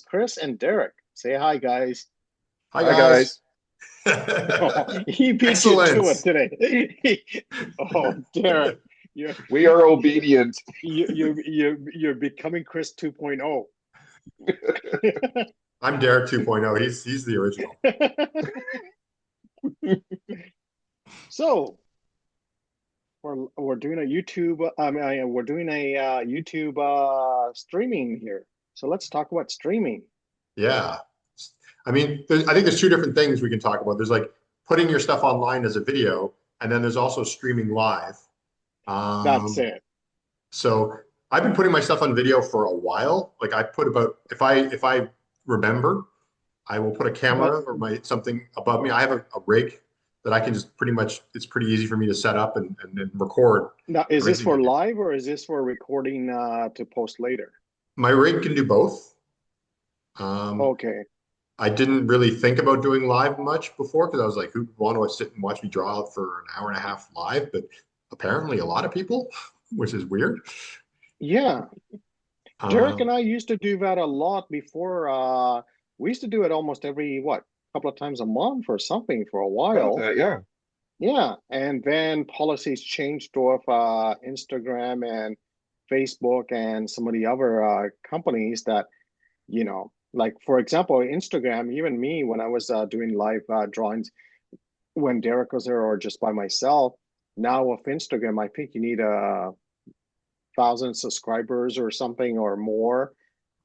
Chris and Derek. Say hi, guys. Hi, Hi guys. guys. Oh, he beat you to it Excellent. today. Oh, Derek, you're We are you, obedient. you're becoming Chris 2.0. I'm Derek 2.0. He's the original. So we're doing a YouTube. We're doing a YouTube streaming here. So let's talk about streaming. Yeah. I mean, I think there's two different things we can talk about. There's like putting your stuff online as a video, and then there's also streaming live. That's Um, it. so I've been putting my stuff on video for a while. Like I put about if I remember, I will put a But camera or my something above me. I have a rig that I can just pretty much. It's pretty easy for me to set up and record now, is this everything I for do. live or is this for recording to post later? My rig can do both. Um, Okay. I didn't really think about doing live much before because I was like, who'd want to sit and watch me draw out for an hour and a half live? But apparently, a lot of people, which is weird. Yeah. Derek and Um, I used to do that a lot before. We used to do it almost every, what, couple of times a month or something for a About while. that, yeah. Yeah. And then policies changed with Instagram and Facebook and some of the other companies that, like for example, Instagram, even me, when I was doing live drawings, when Derek was there or just by myself, now with Instagram, I think you need a thousand subscribers or something or more,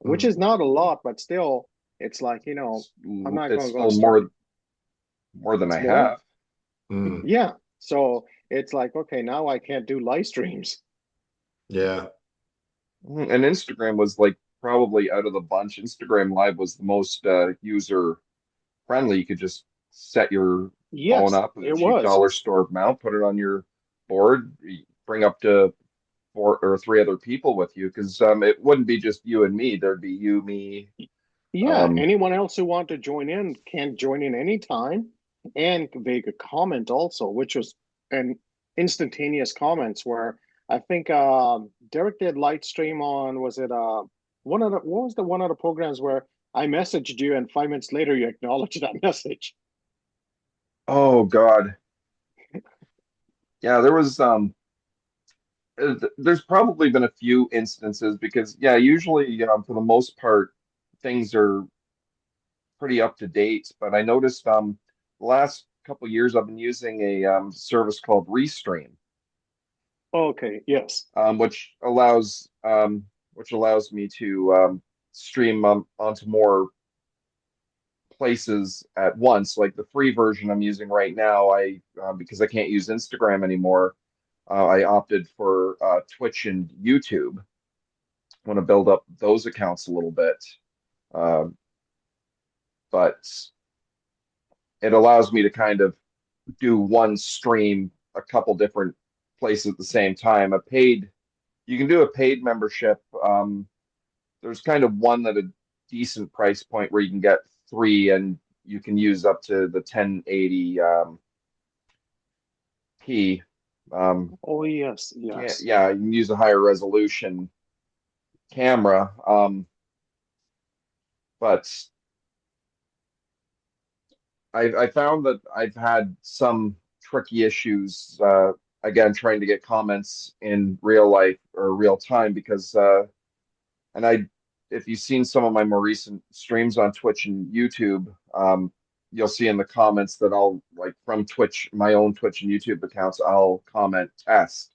which is mm, not a lot, but still, it's like, It's, I'm not it's going still to start. more than It's I more. have. mm, Yeah. So it's like, okay, now I can't do live streams. yeah. And Instagram was like probably out of the bunch. Instagram Live was the most user friendly. You could just set your phone Yes, up with a it cheap was. dollar store mount, put it on your board, bring up to four or three other people with you because it wouldn't be just you and me. There'd be you, me. Yeah. Um, Anyone else who want to join in can join in anytime. And they could comment also, which was an instantaneous comments where I think Derek did light stream on, was it what was the one of the programs where I messaged you and 5 minutes later you acknowledged that message? oh God. Yeah, there's probably been a few instances because yeah, usually for the most part things are pretty up to date, but I noticed the last couple years I've been using a service called Restream, Okay, yes. um, which allows um, which allows me to stream onto more places at once. Like the free version I'm using right now, I because I can't use Instagram anymore, I opted for Twitch and YouTube. I want to build up those accounts a little bit, uh, but it allows me to kind of do one stream a couple different places at the same time. You can do a paid membership. There's kind of one at a decent price point where you can get three and you can use up to the 1080 p. Um, Oh yes, yeah, yes. yeah, you can use a higher resolution camera. But I found that I've had some tricky issues, again, trying to get comments in real life or real time because, and if you've seen some of my more recent streams on Twitch and YouTube, you'll see in the comments that I'll, like, from Twitch, my own Twitch and YouTube accounts, I'll comment test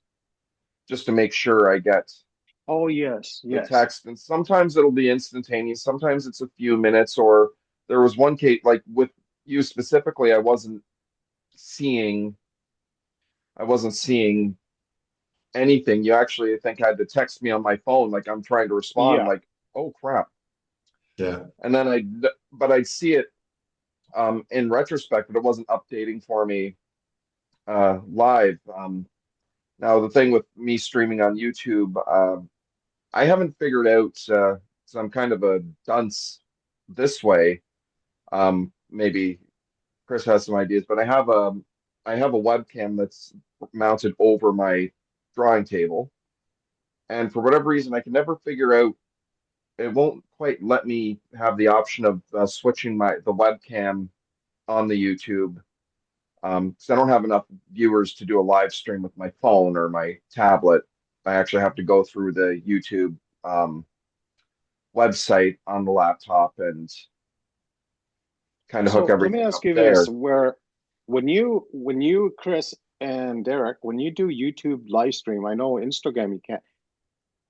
just to make sure I get Oh yes, the yes. text. And sometimes it'll be instantaneous, sometimes it's a few minutes, or there was one case, like with you specifically, seeing I wasn't seeing anything. You actually, I think, had to text me on my phone, like I'm trying to respond. I'm Yeah. like, oh crap. Yeah. And then but I'd see it in retrospect, but it wasn't updating for me live. Now the thing with me streaming on YouTube, I haven't figured out. So I'm kind of a dunce this way. Maybe Chris has some ideas, but I have a webcam that's mounted over my drawing table. And for whatever reason, I can never figure out it won't quite let me have the option of switching the webcam on the YouTube, because I don't have enough viewers to do a live stream with my phone or my tablet. I actually have to go through the YouTube um, website on the laptop and kind of hook So let me everything ask up you this, there. where when you, Chris and Derek, when you do YouTube live stream, I know Instagram you can't.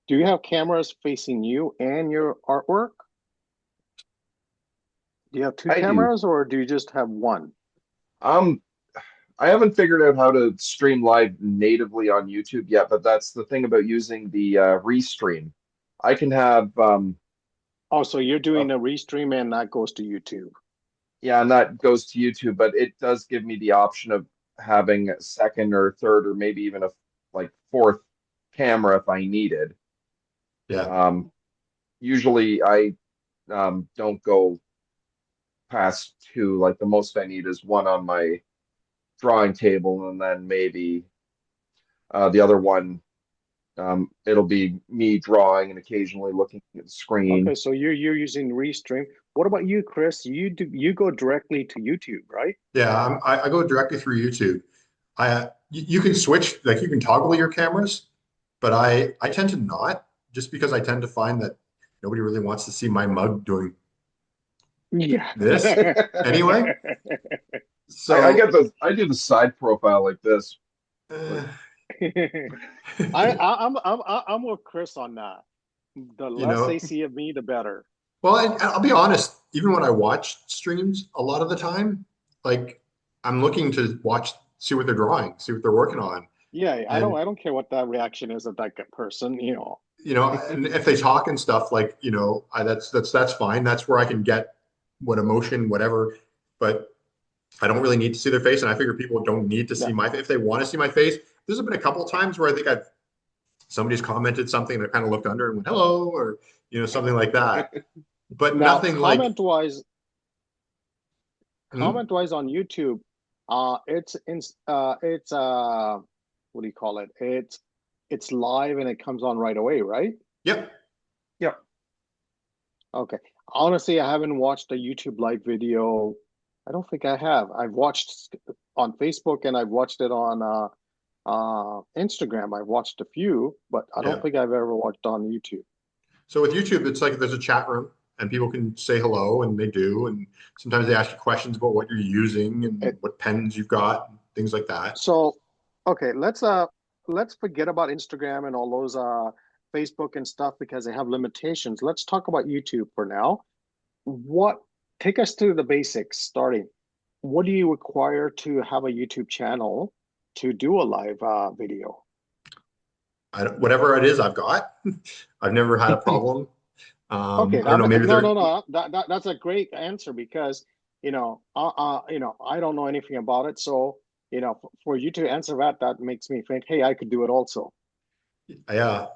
Do you have cameras facing you and your artwork? Do you have two I do. cameras or do you just have one? Um, I haven't figured out how to stream live natively on YouTube yet, but that's the thing about using the Restream. I can have Oh, so you're uh, doing a restream and that goes to YouTube. yeah, and that goes to YouTube, but it does give me the option of having a second or third or maybe even a like fourth camera if I needed. Yeah. Um, Usually I don't go past two. Like the most I need is one on my drawing table, and then maybe the other one, it'll be me drawing and occasionally looking at the Okay, screen. so you're using restream. What about you, Chris? You go directly to YouTube, right? Yeah, I go directly through YouTube. You can switch, like you can toggle your cameras, but I tend to not, just because I tend to find that nobody really wants to see my mug doing Yeah. this anyway. I So get I do the side profile like this, but uh, I'm with Chris on that. The you less they know, see of me, the better. well, I'll be honest, even when I watch streams, a lot of the time, like I'm looking to watch, see what they're drawing, see what they're working on. Yeah, And I don't care what that reaction is of that person, you know. and if they talk and stuff, like that's fine. That's where I can get what emotion, whatever. But I don't really need to see their face, and I figure people don't need to Yeah. see my if they want to see my face. There's been a couple of times where I think I've somebody's commented something and I kind of looked under and went hello, or something like that. But Now, nothing like hmm? comment wise on YouTube, it's what do you call it? It's live and it comes on right away, right? Yep. yeah. Okay. Honestly, I haven't watched a YouTube live video. I don't think I have. I've watched on Facebook and I've watched it on Instagram. I've watched a few, but I don't Yeah. think I've ever watched on YouTube. So with YouTube, it's like there's a chat room and people can say hello, and they do. And sometimes they ask you questions about what you're using and It, what pens you've got, and things like that. so, okay, let's forget about Instagram and all those Facebook and stuff because they have limitations. Let's talk about YouTube for now. What Take us through the basics starting. What do you require to have a YouTube channel to do a live video? Whatever it is I've got, I've never had a problem. Okay, I don't know, maybe no, they're, no, no. That's a great answer because I don't know anything about it. So for you to answer that, that makes me think, hey, I could do it also. yeah,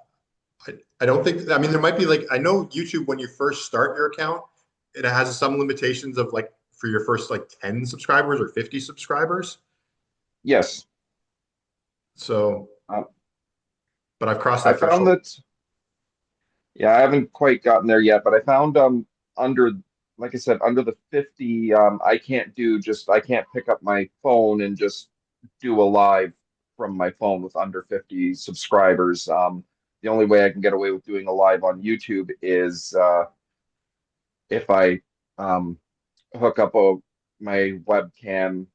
I don't think, I mean, there might be like, I know YouTube, when you first start your account, it has some limitations of like for your first like 10 subscribers or 50 subscribers. Yes. So, Uh, but I've crossed I that found threshold. that, yeah, I haven't quite gotten there yet, but I found under, like I said, under the 50, I can't pick up my phone and just do a live from my phone with under 50 subscribers. The only way I can get away with doing a live on YouTube is if I um, hook up my webcam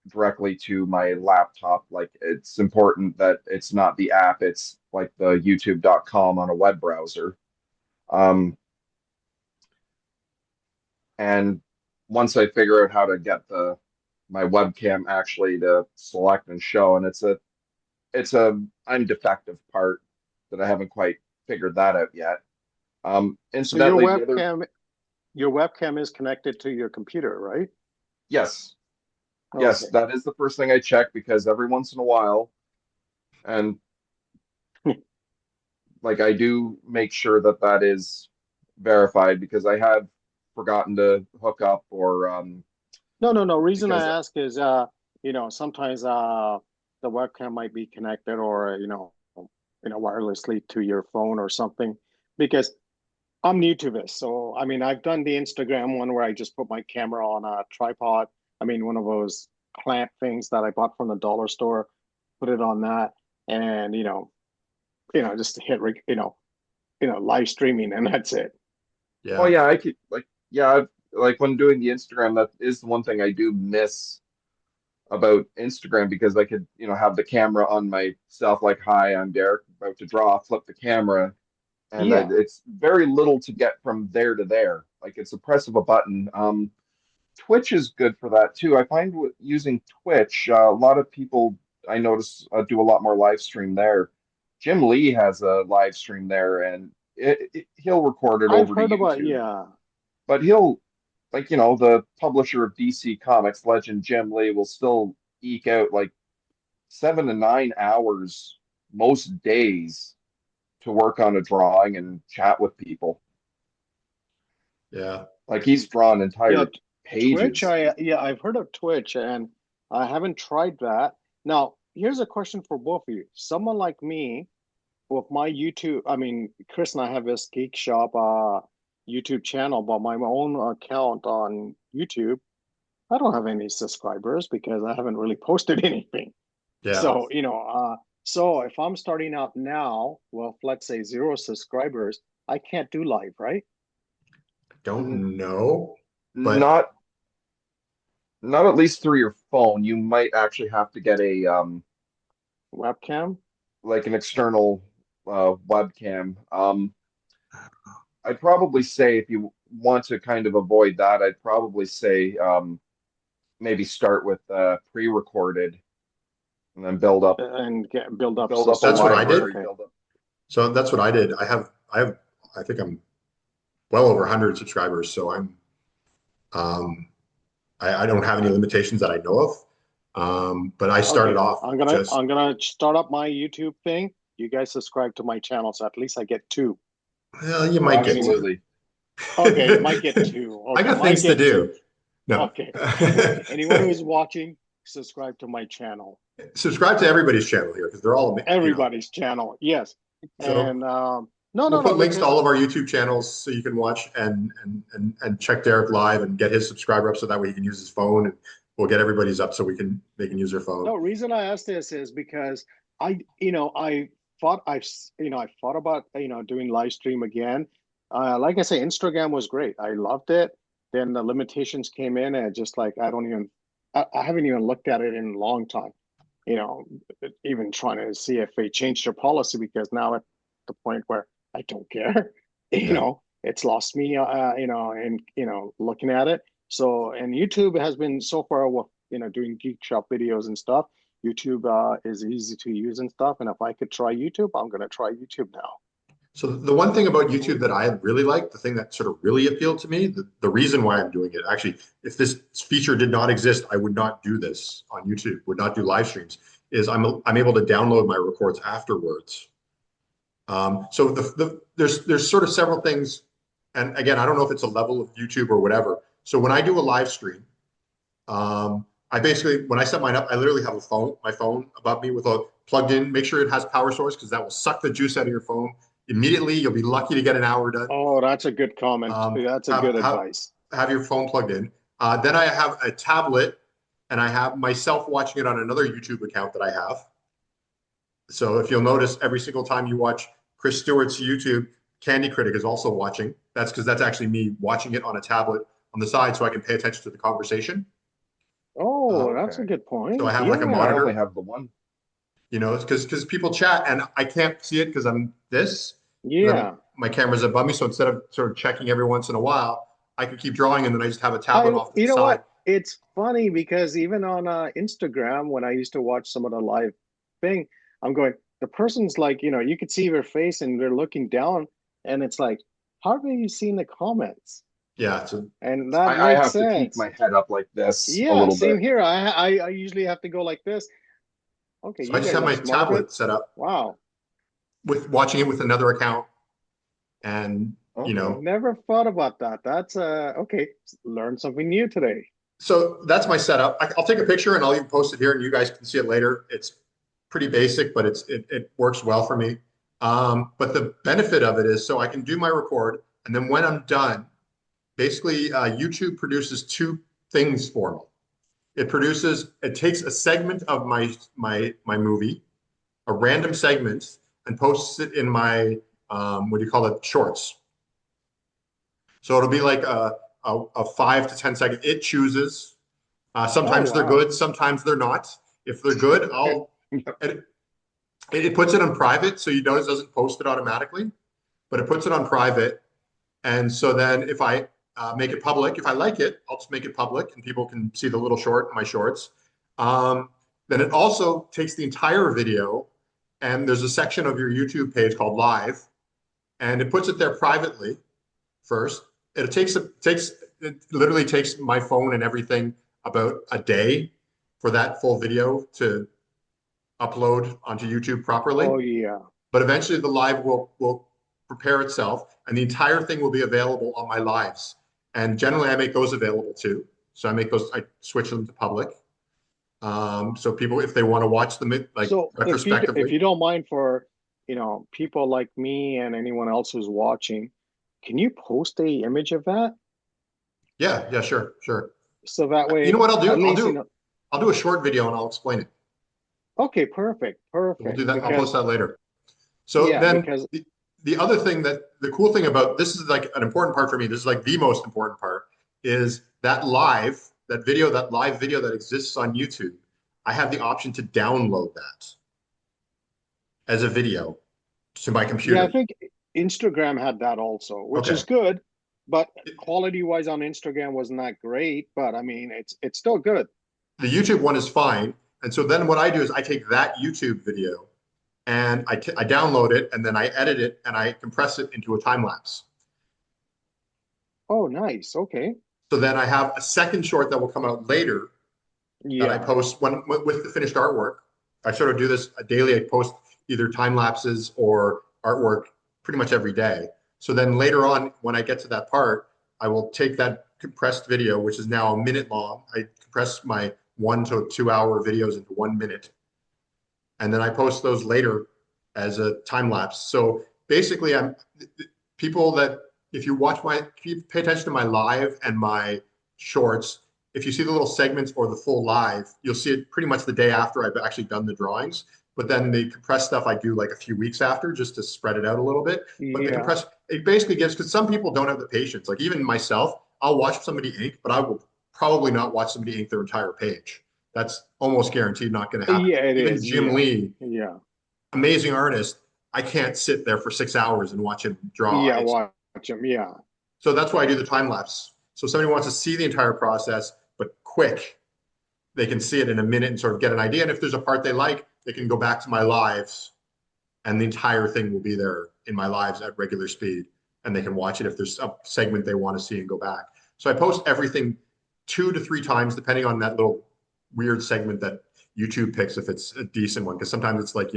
directly to my laptop. Like it's important that it's not the app, it's like the youtube.com on a web browser. Um, and once I figure out how to get the my webcam actually to select and show, and it's a I'm defective part that I haven't quite figured that out yet. So Incidentally, the other your webcam is connected to your computer, right? yes, yes, Okay. that is the first thing I check because every once in a while, and like I do make sure that that is verified because I have forgotten to hook up or No, no, no. Reason because I ask is, sometimes the webcam might be connected or wirelessly to your phone or something. Because I'm new to this. So, I mean, I've done the Instagram one where I just put my camera on a tripod. I mean, one of those clamp things that I bought from the dollar store, put it on that and, just to hit, live streaming and that's it. Oh Yeah. yeah, I could like yeah, like when doing the Instagram, that is the one thing I do miss about Instagram because I could, have the camera on myself, like, hi, I'm Derek, about to draw, flip the camera, and Yeah, it's very little to get from there to there. Like it's a press of a button. Twitch is good for that too. I find using Twitch, a lot of people I notice do a lot more live stream there. Jim Lee has a live stream there, and he'll record it I've over to heard about, YouTube. yeah. But he'll, like, the publisher of DC Comics, Legend Jim Lee, will still eke out like 7 to 9 hours most days to work on a drawing and chat with people. Yeah. Like he's drawn Yeah, entire Twitch, pages. I've heard of Twitch and I haven't tried that. Now, here's a question for both of you. Someone like me with my YouTube, I mean, Chris and I have this Geek Shop YouTube channel, but my own account on YouTube, I don't have any subscribers because I haven't really posted anything. Yeah. So, so if I'm starting out now, well, let's say zero subscribers, I can't do live, right? N- Don't know, but Not not at least through your phone. You might actually have to get a Webcam? like an external webcam. I'd probably say if you want to kind of avoid that, I'd probably say maybe start with pre-recorded and then And build up build up a that's what I subscribers. did. library, Okay. build up. So that's what I did. I think I'm well over 100 subscribers. So um, I don't have any limitations that I know of. But I started Okay. off just, I'm gonna start up my YouTube thing. You guys subscribe to my channel, so at least I get two. well, you Oh, might get Anyone? to. absolutely. Okay, might get two. I Okay, got might things to get two. do. No. Okay. Anyone who's watching, subscribe to my channel. Subscribe to everybody's channel here because they're all. Everybody's channel. Yes. So And no, we'll no, no, put links to because all of our YouTube channels so you can watch and check Derek live and get his subscriber up so that way he can use his phone and we'll get everybody's up so they can use their phone. no, reason I asked this is because I I thought about, doing live stream again. Like I say, Instagram was great. I loved it. Then the limitations came in and just like, I haven't even looked at it in a long time, you know, even trying to see if they changed their policy because now at the point where I don't care, Yeah. it's lost me, and, looking at it. So, and YouTube has been so far, doing geek shop videos and stuff. YouTube is easy to use and stuff. And if I could try YouTube, I'm going to try YouTube now. So the one thing about YouTube that I really like, the thing that sort of really appealed to me, the reason why I'm doing it, actually, if this feature did not exist, I would not do this on YouTube, would not do live streams, is I'm able to download my records afterwards. So there's sort of several things, and again, I don't know if it's a level of YouTube or whatever. So when I do a live stream, I basically when I set mine up, I literally have my phone above me with a plugged in. Make sure it has power source because that will suck the juice out of your phone immediately. You'll be lucky to get an hour done. Oh, that's a good comment. That's a Have, good have advice. have your phone plugged in. Then I have a tablet, and I have myself watching it on another YouTube account that I have. So if you'll notice, every single time you watch Chris Stewart's YouTube, Candy Critic is also watching. That's because that's actually me watching it on a tablet on the side, so I can pay attention to the conversation. Oh, that's a Okay. good So I point. have like a I Yeah. only monitor, have the one. because people chat and I can't see it because I'm this. 'Cause Yeah. my camera's above me, so instead of sort of checking every once in a while, I can keep drawing and then I just have a tablet off to the You know side. what? It's funny because even on Instagram, when I used to watch some of the live thing, I'm going, the person's like, you could see their face and they're looking down, and it's like, how are you seeing the comments? Yeah, so And that I makes have to peek sense. my head up like this a Yeah, little same bit. here. I usually have to go like this. Okay, so I you just guys have are my smart of it. tablet set up Wow. with watching it with another account, and I've Okay. never thought about that. That's okay. Learn something new today. so that's my setup. I'll take a picture and I'll even post it here, and you guys can see it later. It's pretty basic, but it works well for me. But the benefit of it is so I can do my record. And then when I'm done, basically YouTube produces two things for me. It takes a segment of my movie, a random segment, and posts it in my what do you call it, shorts. So it'll be like a 5 to 10 second. It chooses. Oh, Sometimes they're wow. good, sometimes they're not. If they're good, it, it puts it on private, so you notice it doesn't post it automatically, but it puts it on private. And so then if I make it public, if I like it, I'll just make it public and people can see the little short in my shorts. Um, then it also takes the entire video and there's a section of your YouTube page called Live, and it puts it there privately first. It literally takes my phone and everything about a day for that full video to upload onto YouTube properly. Oh, yeah. But eventually the live will prepare itself and the entire thing will be available on my lives. And generally I make those available too. So I switch them to public. So people, if they want to watch them like So if retrospectively, you don't mind, for people like me and anyone else who's watching, can you post a image of that? yeah, sure, sure. So that You way, know what I'll do? at least I'll do a short video and I'll explain it. okay, perfect, We'll perfect. do that. I'll post Because that later. So yeah, then because the other thing the cool thing about this is like an important part for me. This is like the most important part is that live video that exists on YouTube. I have the option to download that as a video to my yeah, I computer. think Instagram had that also, which Okay. is good, but quality wise on Instagram wasn't that great. But I mean, it's still good. The YouTube one is fine. And so then what I do is I take that YouTube video and I download it and then I edit it and I compress it into a time lapse. Oh, nice. Okay. So then I have a second short that will come out later that I Yeah. post with the finished artwork. I sort of do this daily. I post either time lapses or artwork pretty much every day. So then later on, when I get to that part, I will take that compressed video, which is now a minute long. I compress my 1 to 2 hour videos into 1 minute, and then I post those later as a time lapse. So basically, I'm people that if you pay attention to my live and my shorts, if you see the little segments or the full live, you'll see it pretty much the day after I've actually done the drawings. But then the compressed stuff I do like a few weeks after just to spread it out a little bit. But the Yeah. compressed, it basically gives, because some people don't have the patience. Like even myself, I'll watch somebody ink, but I will probably not watch somebody ink their entire page. That's almost guaranteed not going to happen. Yeah, it Even is. Jim Yeah. Lee, Yeah. amazing artist, I can't sit there for 6 hours and watch him draw. Yeah. Watch them. Yeah. So that's why I do the time lapse. So if somebody wants to see the entire process, but quick, they can see it in a minute and sort of get an idea. And if there's a part they like, they can go back to my lives and the entire thing will be there in my lives at regular speed. And they can watch it if there's a segment they want to see and go back. So I post everything 2 to 3 times, depending on that little weird segment that YouTube picks, if it's a decent one. Because sometimes it's like,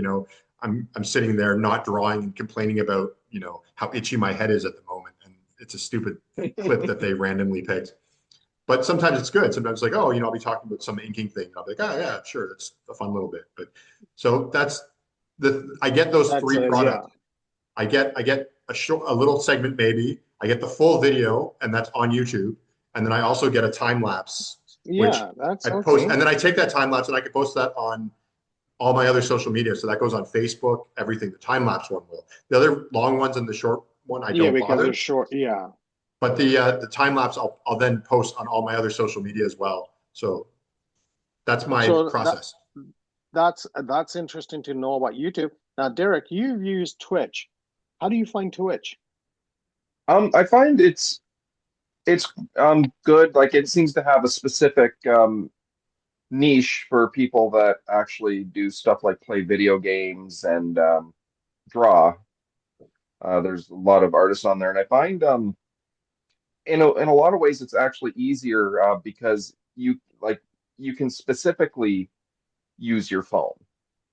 I'm sitting there not drawing and complaining about, how itchy my head is at the moment. And it's a stupid clip that they randomly picked. But sometimes it's good. Sometimes like, oh, I'll be talking about some inking thing. And I'll be like, oh yeah, sure, that's a fun little bit. But so I get those That's three yeah. products. I get a little segment maybe. I get the full video, and that's on YouTube. And then I also get a time lapse, which Yeah, that's I post, okay. and then I take that time lapse and I can post that on all my other social media. So that goes on Facebook, everything. The time lapse one will. The other long ones and the short one, I Yeah, don't because they're bother. short. Yeah. But the time lapse, I'll then post on all my other social media as well. So that's my So process. that's interesting to know about YouTube. Now, Derek, you've used Twitch. How do you find Twitch? I find it's good. Like it seems to have a specific niche for people that actually do stuff like play video games and draw. There's a lot of artists on there, and I find in a lot of ways it's actually easier because you can specifically use your phone,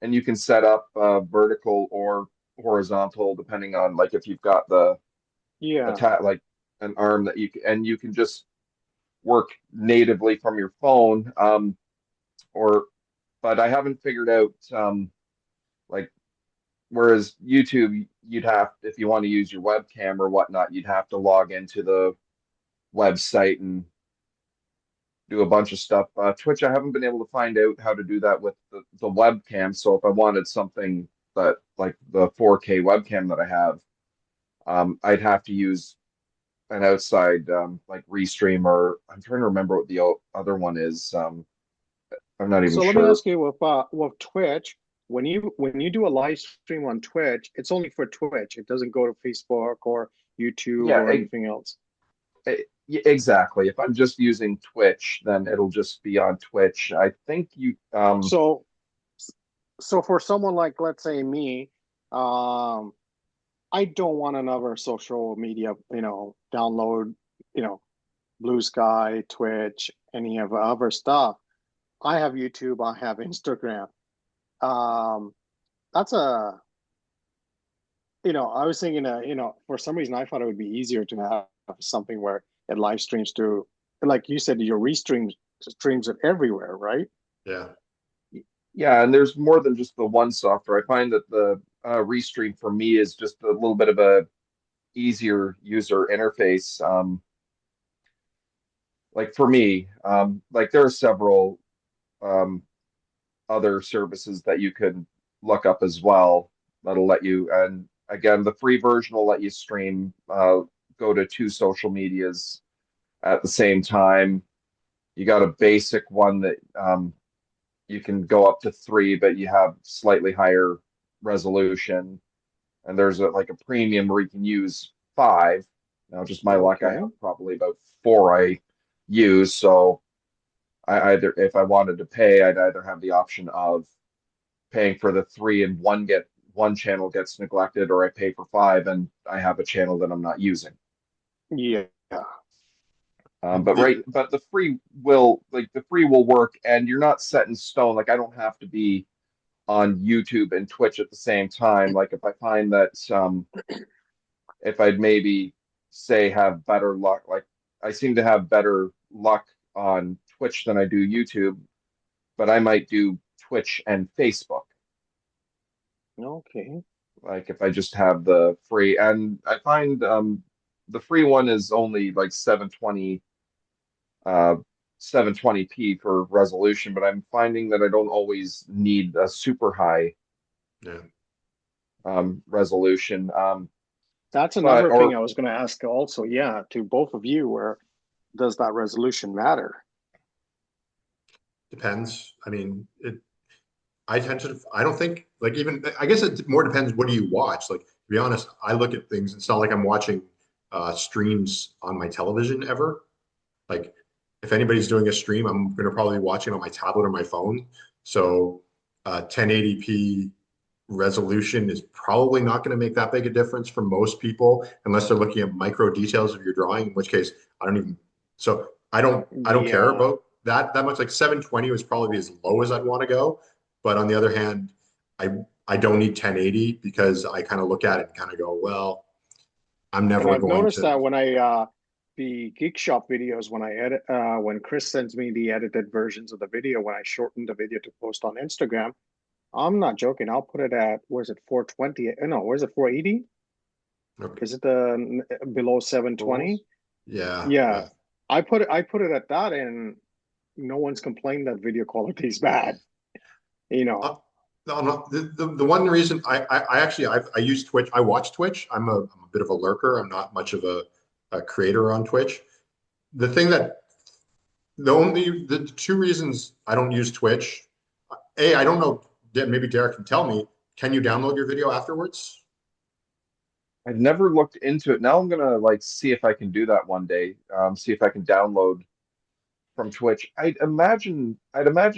and you can set up vertical or horizontal depending on like if you've got the Yeah. attack like an arm that you can just work natively from your phone. Or but I haven't figured out like Whereas YouTube, you'd have, if you want to use your webcam or whatnot, you'd have to log into the website and do a bunch of stuff. Twitch, I haven't been able to find out how to do that with the webcam. So if I wanted something that like the 4K webcam that I have, I'd have to use an outside like Restream, or I'm trying to remember what the other one is. I'm not even So let me sure. ask you with Twitch, when you do a live stream on Twitch, it's only for Twitch. It doesn't go to Facebook or YouTube Yeah, or anything else. yeah, exactly. If I'm just using Twitch, then it'll just be on Twitch. I think you So so for someone like, let's say me, um, I don't want another social media, download, you know, Blue Sky, Twitch, any of the other stuff. I have YouTube, I have Instagram. Um, that's a, I was thinking, for some reason I thought it would be easier to have something where it live streams to, like you said, your restreams streams it everywhere, right? Yeah. yeah, and there's more than just the one software. I find that the Restream for me is just a little bit of a easier user interface. Like for me, like there are several um, other services that you could look up as well that'll let you. And again, the free version will let you stream, go to two social medias at the same time. You got a basic one that you can go up to three, but you have slightly higher resolution. And there's like a premium where you can use five. Now, just my luck, I Okay. have probably about four I use. So I either, if I wanted to pay, I'd either have the option of paying for the three and one channel gets neglected, or I pay for five and I have a channel that I'm not using. Yeah. But the free will work, and you're not set in stone. Like I don't have to be on YouTube and Twitch at the same time. Like if I find that if I'd maybe say have better luck, like I seem to have better luck on Twitch than I do YouTube, but I might do Twitch and Facebook. Okay. Like if I just have the free, and I find the free one is only like uh 720p for resolution, but I'm finding that I don't always need a super high Yeah. resolution. That's But another thing or I was going to ask also. Yeah, to both of you, where does that resolution matter? Depends. I mean, I don't think, like, even, I guess it more depends what do you watch. Like, to be honest, I look at things, it's not like I'm watching streams on my television ever. Like, if anybody's doing a stream, I'm going to probably be watching on my tablet or my phone. So, 1080p resolution is probably not going to make that big a difference for most people unless they're looking at micro details of your drawing, in which case I don't even, so I don't care Yeah. about that much. Like 720 was probably as low as I'd want to go. But on the other hand, I I don't need 1080 because I kind of look at it and kind of go, well, I'm And never I've going noticed to. that when the Geek Shop videos, when I edit, when Chris sends me the edited versions of the video, when I shorten the video to post on Instagram, I'm not joking. I'll put it at, where's it, 420? No, where's it, 480? Okay. Is it the below rules. 720? Yeah, Yeah. yeah. I put it at that, and no one's complained that video quality is bad. You know. Uh, no, no, the one reason I actually I use Twitch. I watch Twitch. I'm a bit of a lurker. I'm not much of a creator on Twitch. The thing that the two reasons I don't use Twitch, I don't know. Maybe Derek can tell me. Can you download your video afterwards? I've never looked into it. Now I'm gonna like see if I can do that one day. See if I can download from Twitch. I'd imagine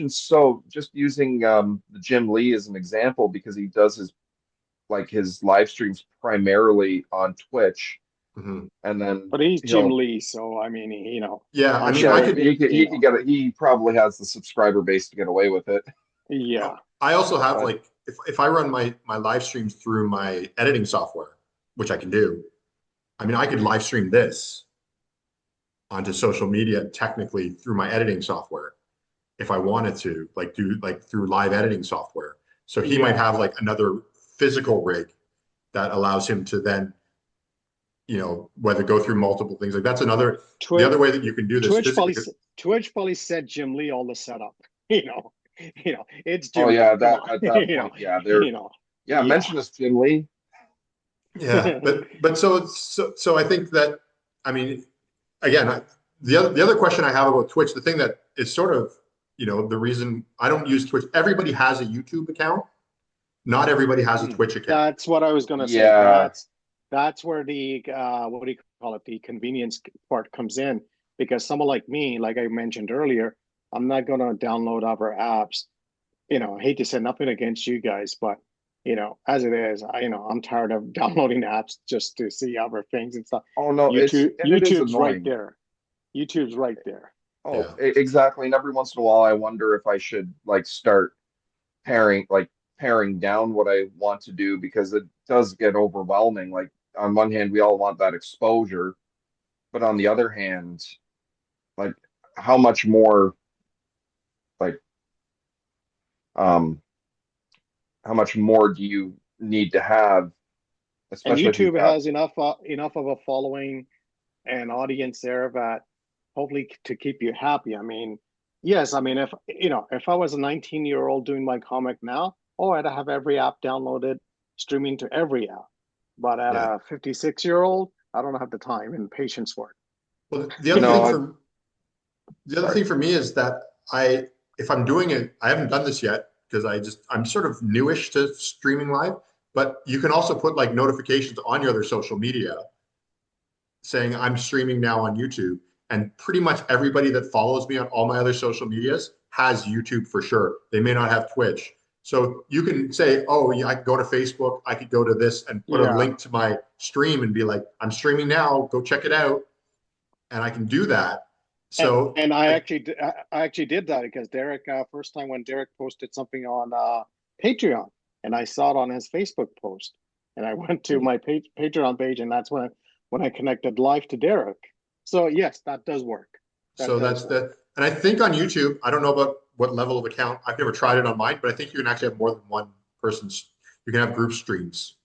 so. Just using the Jim Lee as an example, because he does his live streams primarily on Twitch, Mhm. and then But he's Jim he'll Lee, so I mean, Yeah, I I'm mean, I sure, could. he could get it. He probably has the subscriber base to get away with it. yeah, I also have But like if I run my live streams through my editing software, which I can do. I mean, I could live stream this onto social media technically through my editing software if I wanted to, like do like through live editing software. So he might yeah. have like another physical rig that allows him to then, whether go through multiple things. Like that's the Twitch, other way that you can do this Twitch physically. probably Twitch probably said Jim Lee all the setup. You know, it's Oh Jim yeah, Lee. Come that on, at that point, yeah, they're yeah. yeah. Mention us, Jim Lee. Yeah, but so I think that, I mean, again, the other question I have about Twitch, the thing that is sort of, the reason I don't use Twitch, everybody has a YouTube account. Not everybody has a Hmm. Twitch account. That's what I was gonna say. Yeah. That's where the what do you call it? The convenience part comes in because someone like me, like I mentioned earlier, I'm not gonna download other apps. I hate to say nothing against you guys, but as it is, I'm tired of downloading apps just to see other things and stuff. Oh no, it is YouTube's right annoying. there. YouTube's right there. Oh, Yeah. exactly. And every once in a while, I wonder if I should like start paring down what I want to do because it does get overwhelming. Like on one hand, we all want that exposure, but on the other hand, like how much more like um how much more do you need to have, And especially if you've YouTube got has enough of a following and audience there that hopefully to keep you happy. I mean, yes, I mean if I was a 19-year-old doing my comic now, oh, I'd have every app downloaded, streaming to every app. But at Yeah. a 56-year-old, I don't have the time and patience for it. Well, you know, the other sorry. thing for me is that if I'm doing it, I haven't done this yet because I'm sort of newish to streaming live, but you can also put like notifications on your other social media saying I'm streaming now on YouTube. And pretty much everybody that follows me on all my other social medias has YouTube for sure. They may not have Twitch. So you can say, oh, yeah, I could go to Facebook, I could go to this and put a Yeah. link to my stream and be like, I'm streaming now, go check it out. And I can do that. And, So and I actually did that because Derek, first time when Derek posted something on Patreon, and I saw it on his Facebook post, and I went to my Patreon page, and that's when I connected live to Derek. So yes, that does work. That So does that's work. and I think on YouTube, I don't know about what level of account. I've never tried it on mine, but I think you can actually have more than one person's. You can have group streams.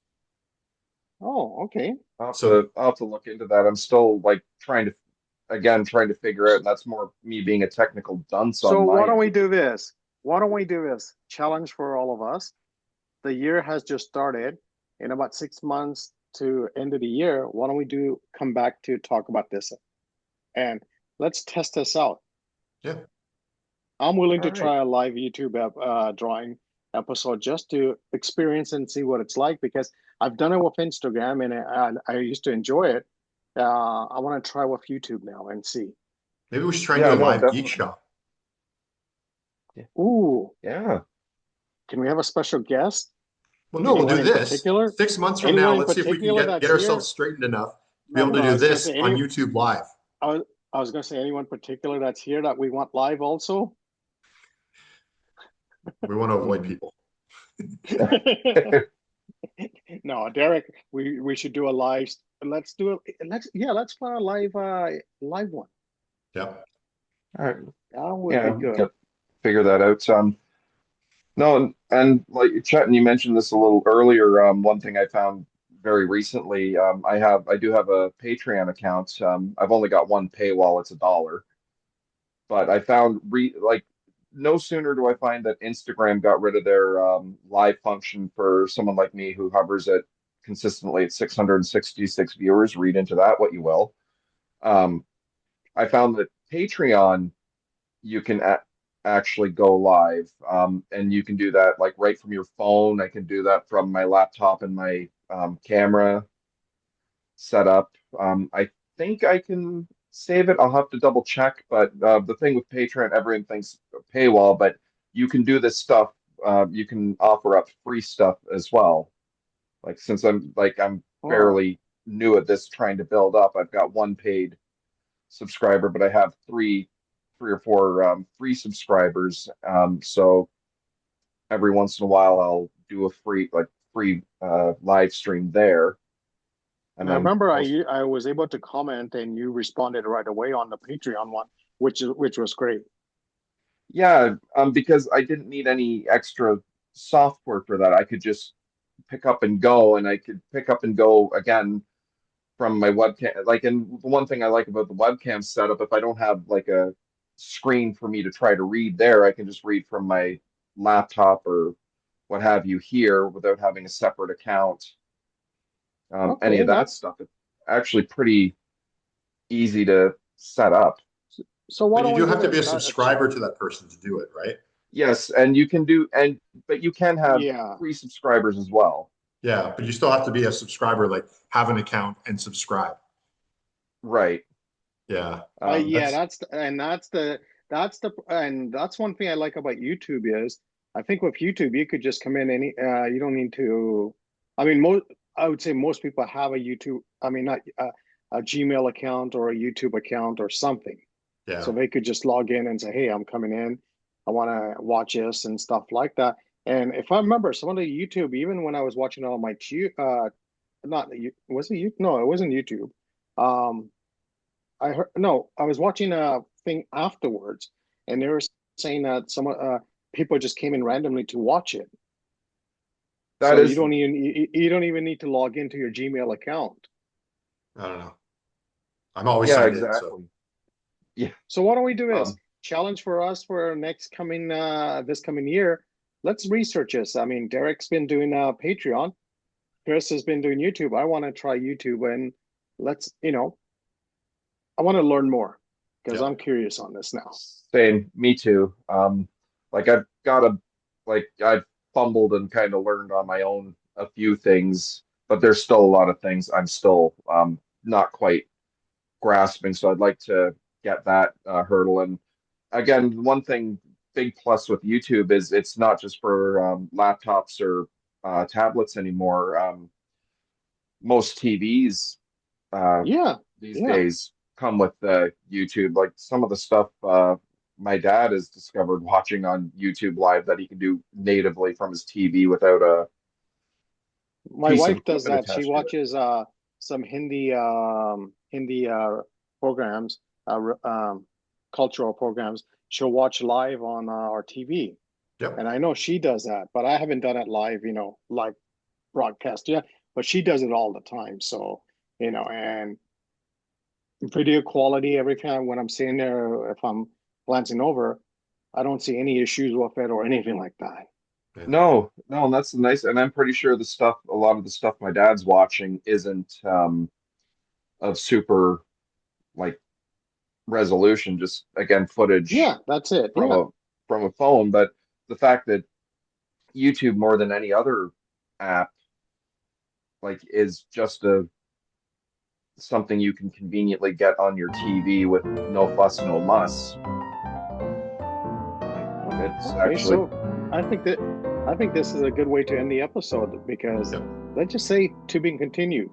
Oh, okay. So I'll have to look into that. I'm still like trying to figure out, and that's more me being a technical dunce on So my why don't we end. do this? Why don't we do this? Challenge for all of us. The year has just started. In about 6 months to end of the year, why don't we come back to talk about this and let's test this out. yeah, I'm willing All to right. try a live YouTube drawing episode just to experience and see what it's like because I've done it with Instagram and I used to enjoy it. I want to try with YouTube now and see. maybe we should try and do Yeah, a no, live geek definitely. shop. Yeah. Ooh, Yeah. can we have a special guest? Well, no, we'll Anyone do in this particular? 6 months from now. Anyone in Let's see if we can particular get that's here? ourselves straightened enough to be No, able no, to no. I do was gonna this say on YouTube Live. I was, I was gonna say anyone particular that's here that we want live also. We want to avoid Hmm. people. No, Derek, we should do a live. Let's do it. Let's play a live one. Yeah. All right. That would Yeah, be we good. can figure that out. No, and like Chet, and you mentioned this a little earlier. One thing I found very recently, I do have a Patreon account. I've only got one paywall; it's $1. But I found no sooner do I find that Instagram got rid of their live function for someone like me who hovers at consistently at 666 viewers. Read into that what you will. Um, I found that Patreon you can actually go live. And you can do that like right from your phone. I can do that from my laptop and my camera setup. I think I can save it. I'll have to double check. But the thing with Patreon, everything's a paywall, but you can do this stuff. You can offer up free stuff as well. Like since I'm Oh, fairly new at this, trying to build up, I've got one paid subscriber, but I have three or four free subscribers. So every once in a while, I'll do a free live stream there, and and I then remember most I was able to comment and you responded right away on the Patreon one, which was great. yeah, because I didn't need any extra software for that. I could just pick up and go, and I could pick up and go again from my webcam. Like, and the one thing I like about the webcam setup, if I don't have like a screen for me to try to read there, I can just read from my laptop or what have you here without having a separate account. Any Okay, of that that's stuff. It's actually pretty easy to set up. so. Why But you don't we do do have to be this? a subscriber to that person to do it, right? Yes, and you can do and but you can have Yeah. free subscribers as well. Yeah, but you still have to be a subscriber, like have an account and subscribe. Right. Yeah, Yeah, that's and that's one thing I like about YouTube is I think with YouTube you could just come in any you don't need to. I mean, most I would say most people have a YouTube. I mean, not a Gmail account or a YouTube account or something, so yeah. they could just log in and say, "Hey, I'm coming in. I want to watch this and stuff like that." And if I remember, some of the YouTube, even when I was watching it on my not was it you? No, it wasn't YouTube. Um, I heard no, I was watching a thing afterwards, and they were saying that some people just came in randomly to watch it. That So is, you don't even need to log into your Gmail account. I don't know. I'm always yeah, signed in, so exactly. Yeah. So why don't we do this? Um, Challenge for us for next coming this coming year. Let's research this. I mean, Derek's been doing Patreon. Chris has been doing YouTube. I want to try YouTube and let's, I want to learn more because yeah. I'm curious on this now. Same, me too. Like I've got a like I've fumbled and kind of learned on my own a few things, but there's still a lot of things I'm still not quite grasping. So I'd like to get that hurdle. And again, one thing, big plus with YouTube is it's not just for laptops or tablets anymore. Most TVs uh, Yeah, these yeah. days come with YouTube. Like some of the stuff my dad has discovered watching on YouTube Live that he can do natively from his TV without a My piece of wife does equipment that. She attached to it. watches some Hindi programs, cultural programs. She'll watch live on our TV, Yep. and I know she does that. But I haven't done it live, live broadcast yet. But she does it all the time. So and video quality every time when I'm sitting there, if I'm glancing over, I don't see any issues with it or anything like that. Yeah. No, no, and that's nice. And I'm pretty sure a lot of the stuff my dad's watching isn't of super like resolution, just again footage Yeah, that's it. from Yeah. a phone. But the fact that YouTube more than any other app like is just a something you can conveniently get on your TV with no fuss, no muss. It's Okay, actually so I think that I think this is a good way to end the episode because Yep. let's just say to be continued.